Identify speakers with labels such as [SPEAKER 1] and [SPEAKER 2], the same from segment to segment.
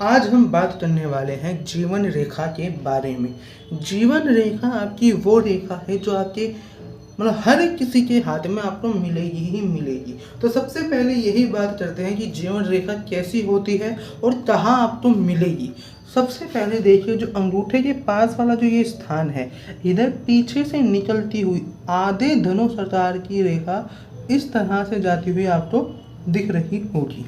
[SPEAKER 1] आज हम बात करने वाले हैं जीवन रेखा के बारे में। जीवन रेखा आपकी वो रेखा है जो आपके मतलब हर एक किसी के हाथ में आपको मिलेगी ही मिलेगी। तो सबसे पहले यही बात करते हैं कि जीवन रेखा कैसी होती है और कहाँ आपको मिलेगी। सबसे पहले देखिए, जो अंगूठे के पास वाला जो ये स्थान है, इधर पीछे से निकलती हुई आधे धनुष आकार की रेखा इस तरह से जाती हुई आपको दिख रही होगी।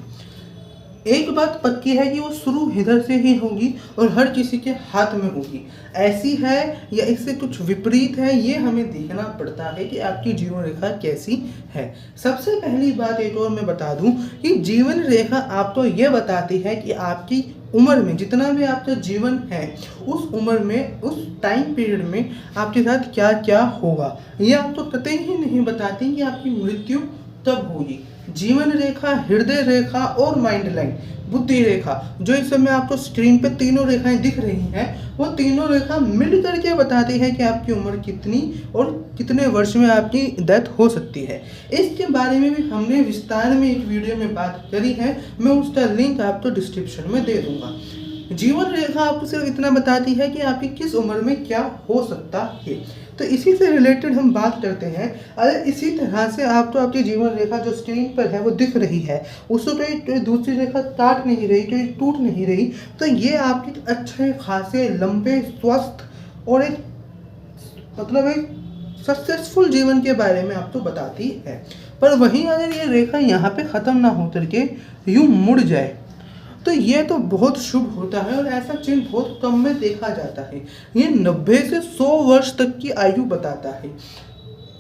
[SPEAKER 1] एक बात पक्की है कि वो शुरू इधर से ही होगी और हर किसी के हाथ में होगी। ऐसी है या इससे कुछ विपरीत है, ये हमें देखना पड़ता है कि आपकी जीवन रेखा कैसी है। सबसे पहली बात एक और मैं बता दूं कि जीवन रेखा आपको ये बताती है कि आपकी उम्र में जितना भी आपका जीवन है, उस उम्र में, उस टाइम पीरियड में आपके साथ क्या क्या होगा। ये आपको कतई ही नहीं बताती कि आपकी मृत्यु तब होगी। जीवन रेखा, हृदय रेखा और माइंड लाइन, बुद्धि रेखा, जो इस समय आपको स्क्रीन पे तीनों रेखाएं दिख रही हैं, वो तीनों रेखा मिल करके बताती है कि आपकी उम्र कितनी और कितने वर्ष में आपकी डेथ हो सकती है। इसके बारे में भी हमने विस्तार में एक वीडियो में बात करी है, मैं उसका लिंक आपको डिस्क्रिप्शन में दे दूंगा। जीवन रेखा आपको सिर्फ इतना बताती है कि आपकी किस उम्र में क्या हो सकता है। तो इसी से रिलेटेड हम बात करते हैं। अगर इसी तरह से आपको आपकी जीवन रेखा जो स्क्रीन पर है वो दिख रही है, उसको कोई दूसरी रेखा काट नहीं रही, कोई टूट नहीं रही, तो ये आपके अच्छे खासे लंबे स्वस्थ और एक मतलब एक सक्सेसफुल जीवन के बारे में आपको बताती है। पर वहीं अगर ये रेखा यहाँ पे ख़त्म ना हो करके यूँ मुड़ जाए तो ये तो बहुत शुभ होता है और ऐसा चिन्ह बहुत कम में देखा जाता है। ये 90 से 100 वर्ष तक की आयु बताता है।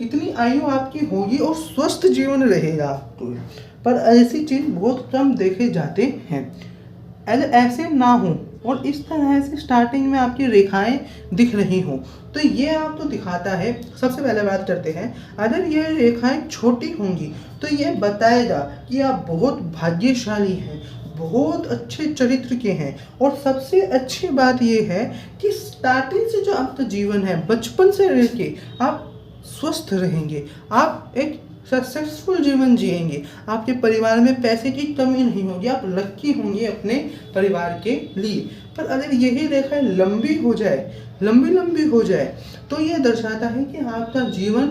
[SPEAKER 1] इतनी आयु आपकी होगी और स्वस्थ जीवन रहेगा आपको, पर ऐसी चिन्ह बहुत कम देखे जाते हैं। अगर ऐसे ना हो और इस तरह से स्टार्टिंग में आपकी रेखाएं दिख रही हों, तो ये आपको दिखाता है। सबसे पहले बात करते हैं, अगर ये रेखाएं छोटी होंगी तो ये बताएगा कि आप बहुत भाग्यशाली हैं, बहुत अच्छे चरित्र के हैं। और सबसे अच्छी बात यह है कि स्टार्टिंग से जो आपका जीवन है, बचपन से लेके आप स्वस्थ रहेंगे, आप एक सक्सेसफुल जीवन जिएंगे, आपके परिवार में पैसे की कमी नहीं होगी, आप लक्की होंगे अपने परिवार के लिए। पर अगर यही रेखा लंबी हो जाए, लंबी हो जाए, तो ये दर्शाता है कि आपका जीवन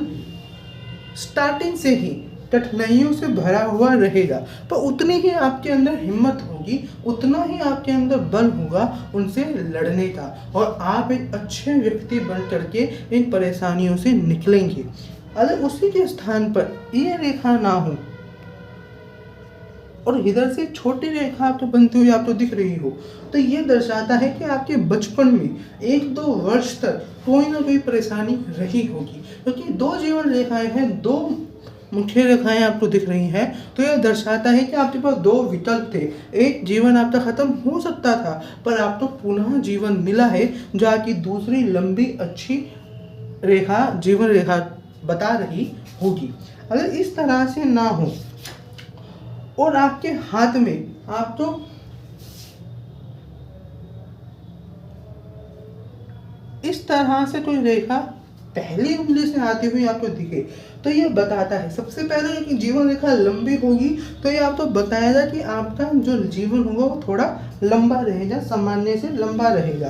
[SPEAKER 1] स्टार्टिंग से ही कठिनाइयों से भरा हुआ रहेगा, पर उतनी ही आपके अंदर हिम्मत होगी, उतना ही आपके अंदर बल होगा उनसे लड़ने का, और आप एक अच्छे व्यक्ति बन करके इन परेशानियों से निकलेंगे। अगर उसी के स्थान पर ये रेखा ना हो और इधर से छोटी रेखा आपको बनती हुई आपको दिख रही हो, तो ये दर्शाता है कि आपके बचपन में 1-2 वर्ष तक कोई ना कोई परेशानी रही होगी। क्योंकि दो जीवन रेखाएं हैं, दो मुख्य रेखाएं आपको दिख रही हैं, तो यह दर्शाता है कि आपके पास 2 विकल्प थे। एक जीवन आपका खत्म हो सकता था, पर आपको पुनः जीवन मिला है, जो आपकी दूसरी लंबी अच्छी रेखा, जीवन रेखा बता रही होगी। अगर इस तरह से ना हो और आपके हाथ में आपको इस तरह से कोई रेखा पहली उंगली से आती हुई आपको दिखे, तो ये बताता है सबसे पहले कि जीवन रेखा लंबी होगी, तो ये आपको बताएगा कि आपका जो जीवन होगा वो थोड़ा लंबा रहेगा, सामान्य से लंबा रहेगा।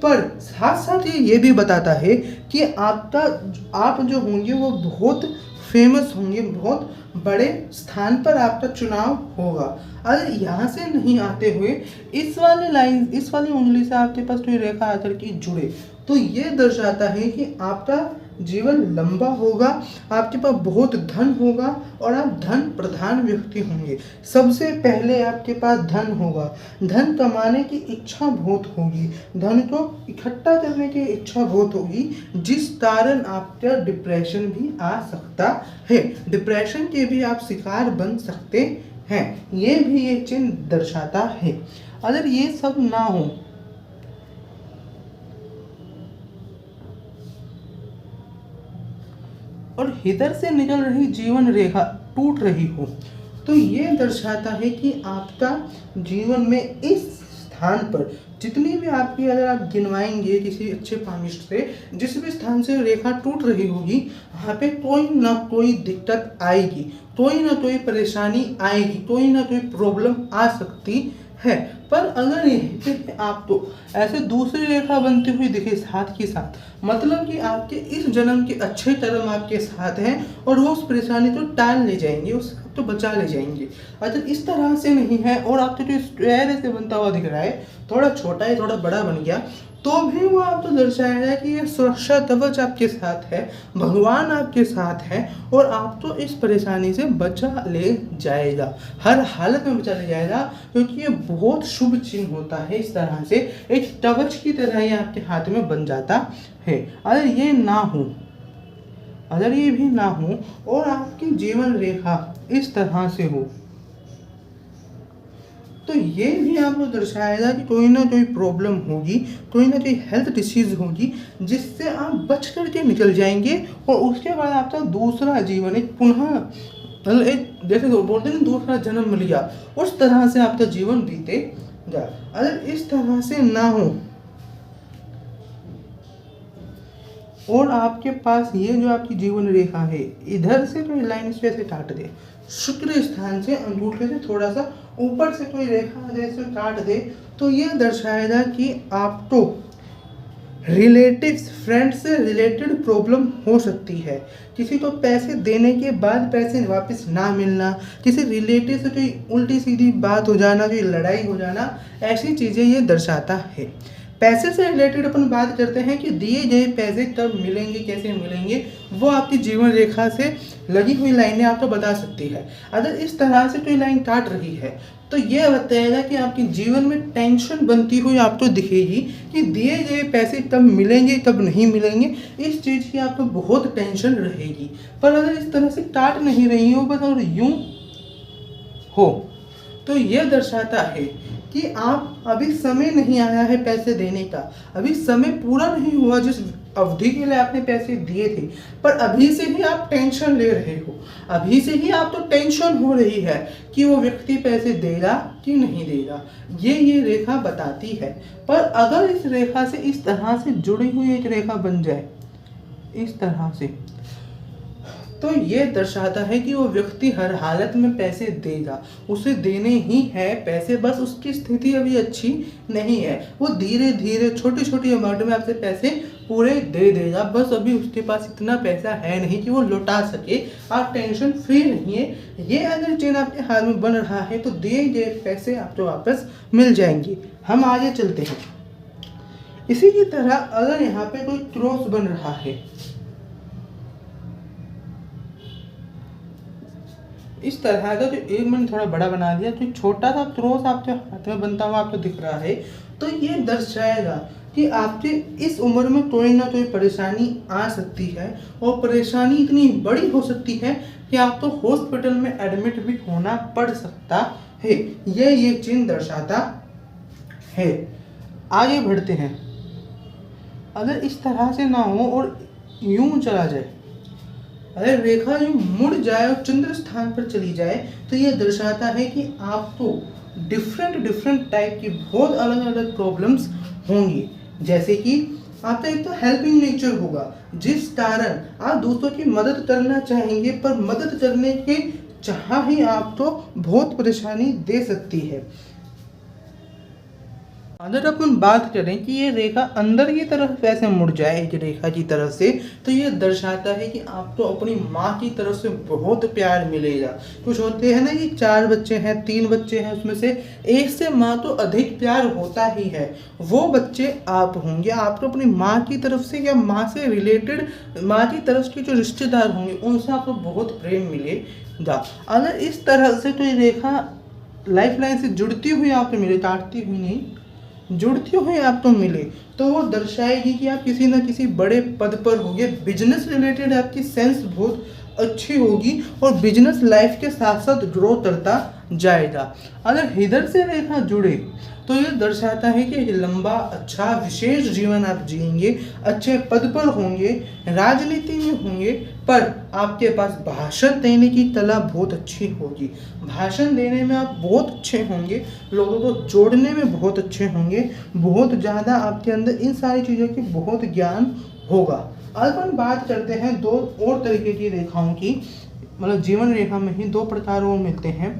[SPEAKER 1] पर साथ साथ ये भी बताता है कि आप जो होंगे वो बहुत फेमस होंगे, बहुत बड़े स्थान पर आपका चुनाव होगा। अगर यहाँ से नहीं आते हुए इस वाली उंगली से आपके पास कोई रेखा आकर के जुड़े, तो ये दर्शाता है कि आपका जीवन लंबा होगा, आपके पास बहुत धन होगा और आप धन प्रधान व्यक्ति होंगे। सबसे पहले आपके पास धन होगा, धन कमाने की इच्छा बहुत होगी, धन को इकट्ठा करने की इच्छा बहुत होगी, जिस कारण आपका डिप्रेशन भी आ सकता है। डिप्रेशन के भी आप शिकार बन सकते हैं, ये भी ये चिन्ह दर्शाता है। अगर ये सब ना हो और इधर से निकल रही जीवन रेखा टूट रही हो, तो ये दर्शाता है कि आपका जीवन में इस स्थान पर जितनी भी आपकी, अगर आप गिनवाएंगे किसी अच्छे पामिस्ट से, जिस भी स्थान से रेखा टूट रही होगी, वहाँ पे कोई ना कोई दिक्कत आएगी, कोई ना कोई परेशानी आएगी, कोई ना कोई प्रॉब्लम आ सकती है। पर अगर यहीं पे आपको ऐसे दूसरी रेखा बनती हुई दिखे साथ के साथ, मतलब कि आपके इस जन्म के अच्छे कर्म आपके साथ हैं और वो उस परेशानी को टाल ले जाएंगे, उस तो बचा ले जाएंगे। अगर इस तरह से नहीं है और आपको जो स्क्वायर ऐसे बनता हुआ दिख रहा है, थोड़ा छोटा है थोड़ा बड़ा बन गया, तो भी वो आपको दर्शाएगा कि ये सुरक्षा कवच आपके साथ है, भगवान आपके साथ है और आपको इस परेशानी से बचा ले जाएगा, हर हालत में बचा ले जाएगा, क्योंकि ये बहुत शुभ चिन्ह होता है। इस तरह से एक कवच की तरह ये आपके हाथ में बन जाता है। अगर ये ना हो, अगर ये भी ना हो और आपकी जीवन रेखा इस तरह से हो, तो ये भी आपको दर्शाएगा कि कोई ना कोई प्रॉब्लम होगी, कोई ना कोई हेल्थ डिसीज होगी, जिससे आप बच करके निकल जाएंगे और उसके बाद आपका दूसरा जीवन एक पुनः मतलब एक जैसे बोलते हैं दूसरा जन्म लिया, उस तरह से आपका जीवन बीतेगा। अगर इस तरह से ना हो और आपके पास ये जो आपकी जीवन रेखा है, इधर से कोई लाइन इस वैसे काट दे, शुक्र स्थान से अंगूठे से थोड़ा सा ऊपर से कोई रेखा जैसे काट दे, तो यह दर्शाएगा कि आपको रिलेटिव्स फ्रेंड से रिलेटेड प्रॉब्लम हो सकती है। किसी को पैसे देने के बाद पैसे वापस ना मिलना, किसी रिलेटिव से कोई उल्टी सीधी बात हो जाना, कोई लड़ाई हो जाना, ऐसी चीज़ें ये दर्शाता है। पैसे से रिलेटेड अपन बात करते हैं कि दिए गए पैसे कब मिलेंगे, कैसे मिलेंगे, वो आपकी जीवन रेखा से लगी हुई लाइनें आपको बता सकती है। अगर इस तरह से कोई लाइन काट रही है तो ये बताएगा कि आपके जीवन में टेंशन बनती हुई आपको दिखेगी कि दिए गए पैसे कब मिलेंगे कब नहीं मिलेंगे, इस चीज़ की आपको बहुत टेंशन रहेगी। पर अगर इस तरह से काट नहीं रही हो बस और यूं हो, तो यह दर्शाता है कि आप अभी समय नहीं आया है पैसे देने का, अभी समय पूरा नहीं हुआ जिस अवधि के लिए आपने पैसे दिए थे, पर अभी से ही आप टेंशन ले रहे हो, अभी से ही आपको टेंशन हो रही है कि वो व्यक्ति पैसे देगा कि नहीं देगा, ये रेखा बताती है। पर अगर इस रेखा से इस तरह से जुड़ी हुई एक रेखा बन जाए इस तरह से, तो ये दर्शाता है कि वो व्यक्ति हर हालत में पैसे देगा, उसे देने ही है पैसे, बस उसकी स्थिति अभी अच्छी नहीं है, वो धीरे धीरे छोटी छोटी अमाउंट में आपसे पैसे पूरे दे देगा, बस अभी उसके पास इतना पैसा है नहीं कि वो लौटा सके। आप टेंशन फ्री रहिए, ये अगर चिन्ह आपके हाथ में बन रहा है तो दिए गए पैसे आपको वापस मिल जाएंगे। हम आगे चलते हैं। इसी की तरह अगर यहाँ पे कोई क्रॉस बन रहा है इस तरह का, जो एक मैंने थोड़ा बड़ा बना दिया, तो छोटा सा क्रॉस आपके हाथ में बनता हुआ आपको दिख रहा है, तो ये दर्शाएगा कि आपके इस उम्र में कोई ना कोई परेशानी आ सकती है और परेशानी इतनी बड़ी हो सकती है कि आपको हॉस्पिटल में एडमिट भी होना पड़ सकता है। ये चिन्ह दर्शाता है। आगे बढ़ते हैं। अगर इस तरह से ना हो और यूं चला जाए, अगर रेखा यूं मुड़ जाए और चंद्र स्थान पर चली जाए, तो ये दर्शाता है कि आपको डिफरेंट टाइप की बहुत अलग अलग प्रॉब्लम्स होंगी। जैसे कि आपका एक तो हेल्पिंग नेचर होगा, जिस कारण आप दूसरों की मदद करना चाहेंगे, पर मदद करने के चाह ही आपको बहुत परेशानी दे सकती है। अगर अपन बात करें कि ये रेखा अंदर की तरफ वैसे मुड़ जाए एक रेखा की तरफ से, तो ये दर्शाता है कि आपको अपनी माँ की तरफ से बहुत प्यार मिलेगा। कुछ होते हैं ना कि 4 बच्चे हैं, 3 बच्चे हैं, उसमें से एक से माँ तो अधिक प्यार होता ही है, वो बच्चे आप होंगे। आपको अपनी माँ की तरफ से या माँ से रिलेटेड, माँ की तरफ के जो रिश्तेदार होंगे उनसे आपको बहुत प्रेम मिलेगा। अगर इस तरह से कोई रेखा लाइफ लाइन से जुड़ती हुई आपको मिले, काटती हुई नहीं, जुड़ती हुई आपको मिले, तो वो दर्शाएगी कि आप किसी न किसी बड़े पद पर होंगे। बिजनेस रिलेटेड आपकी सेंस बहुत अच्छी होगी और बिजनेस लाइफ के साथ साथ ग्रो करता जाएगा। अगर इधर से रेखा जुड़े तो ये दर्शाता है कि एक लंबा अच्छा विशेष जीवन आप जिएंगे, अच्छे पद पर होंगे, राजनीति में होंगे, पर आपके पास भाषण देने की कला बहुत अच्छी होगी। भाषण देने में आप बहुत अच्छे होंगे, लोगों को जोड़ने में बहुत अच्छे होंगे, बहुत ज़्यादा आपके अंदर इन सारी चीज़ों की बहुत ज्ञान होगा। अब हम बात करते हैं 2 और तरीके की रेखाओं की, मतलब जीवन रेखा में ही 2 प्रकार वो मिलते हैं।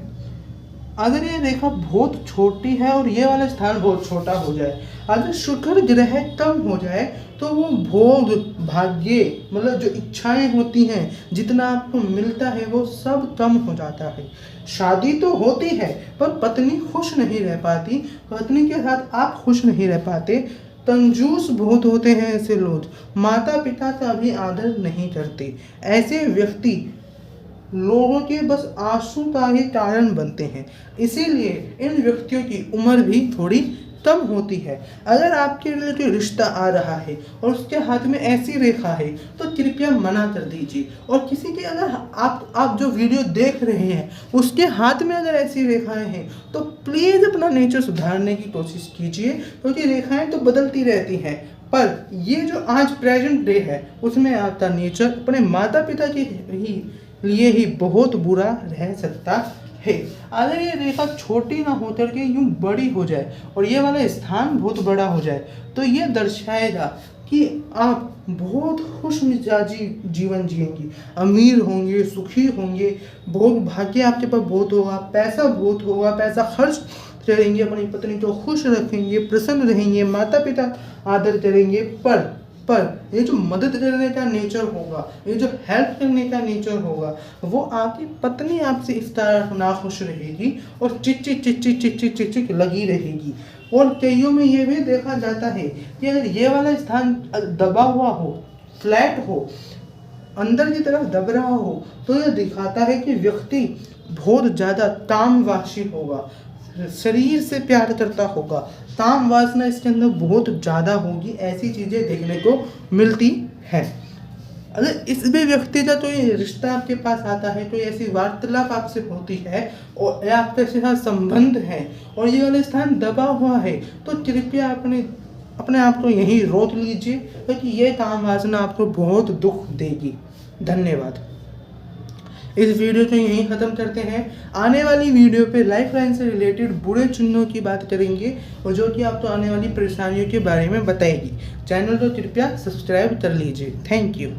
[SPEAKER 1] अगर ये रेखा बहुत छोटी है और ये वाला स्थान बहुत छोटा हो जाए, अगर शुक्र ग्रह कम हो जाए, तो वो भोग भाग्य मतलब जो इच्छाएं होती हैं, जितना आपको मिलता है वो सब कम हो जाता है। शादी तो होती है पर पत्नी खुश नहीं रह पाती, पत्नी के साथ आप खुश नहीं रह पाते। कंजूस बहुत होते हैं ऐसे लोग, माता पिता का भी आदर नहीं करते। ऐसे व्यक्ति लोगों के बस आंसू का ही कारण बनते हैं। इसीलिए इन व्यक्तियों की उम्र भी थोड़ी कम होती है। अगर आपके लिए कोई रिश्ता आ रहा है और उसके हाथ में ऐसी रेखा है, तो कृपया मना कर दीजिए। और किसी के अगर आप जो वीडियो देख रहे हैं उसके हाथ में अगर ऐसी रेखाएं हैं, तो प्लीज़ अपना नेचर सुधारने की कोशिश कीजिए, क्योंकि रेखाएं तो बदलती रहती हैं। पर ये जो आज प्रेजेंट डे है, उसमें आपका नेचर अपने माता पिता के लिए ही बहुत बुरा रह सकता है। अगर ये रेखा छोटी ना हो करके यूं बड़ी हो जाए और ये वाला स्थान बहुत बड़ा हो जाए, तो ये दर्शाएगा कि आप बहुत खुश मिजाजी जीवन जिएंगी, अमीर होंगे, सुखी होंगे, बहुत भाग्य आपके पास बहुत होगा, बहुत होगा, पैसा खर्च करेंगे, अपनी पत्नी को खुश रखेंगे, प्रसन्न रहेंगे, माता पिता आदर करेंगे। पर ये जो मदद करने का नेचर होगा, ये जो हेल्प करने का नेचर होगा, वो आपकी पत्नी आपसे इस तरह नाखुश रहेगी और चिक लगी रहेगी। और कईयों में ये भी देखा जाता है कि अगर ये वाला स्थान दबा हुआ हो, फ्लैट हो, अंदर की तरफ दब रहा हो, तो यह दिखाता है कि व्यक्ति बहुत ज़्यादा कामवाशी होगा, शरीर से प्यार करता होगा, काम वासना इसके अंदर बहुत ज़्यादा होगी। ऐसी चीज़ें देखने को मिलती है। अगर इस भी व्यक्ति का कोई रिश्ता आपके पास आता है, कोई ऐसी वार्तालाप आपसे होती है और या आपके साथ संबंध है और ये वाला स्थान दबा हुआ है, तो कृपया अपने आप को यहीं रोक लीजिए, क्योंकि ये काम वासना आपको बहुत दुख देगी। धन्यवाद। इस वीडियो को यहीं ख़त्म करते हैं। आने वाली वीडियो पे लाइफ लाइन से रिलेटेड बुरे चिन्हों की बात करेंगे और जो कि आपको आने वाली परेशानियों के बारे में बताएगी। चैनल को कृपया सब्सक्राइब कर लीजिए। Thank you.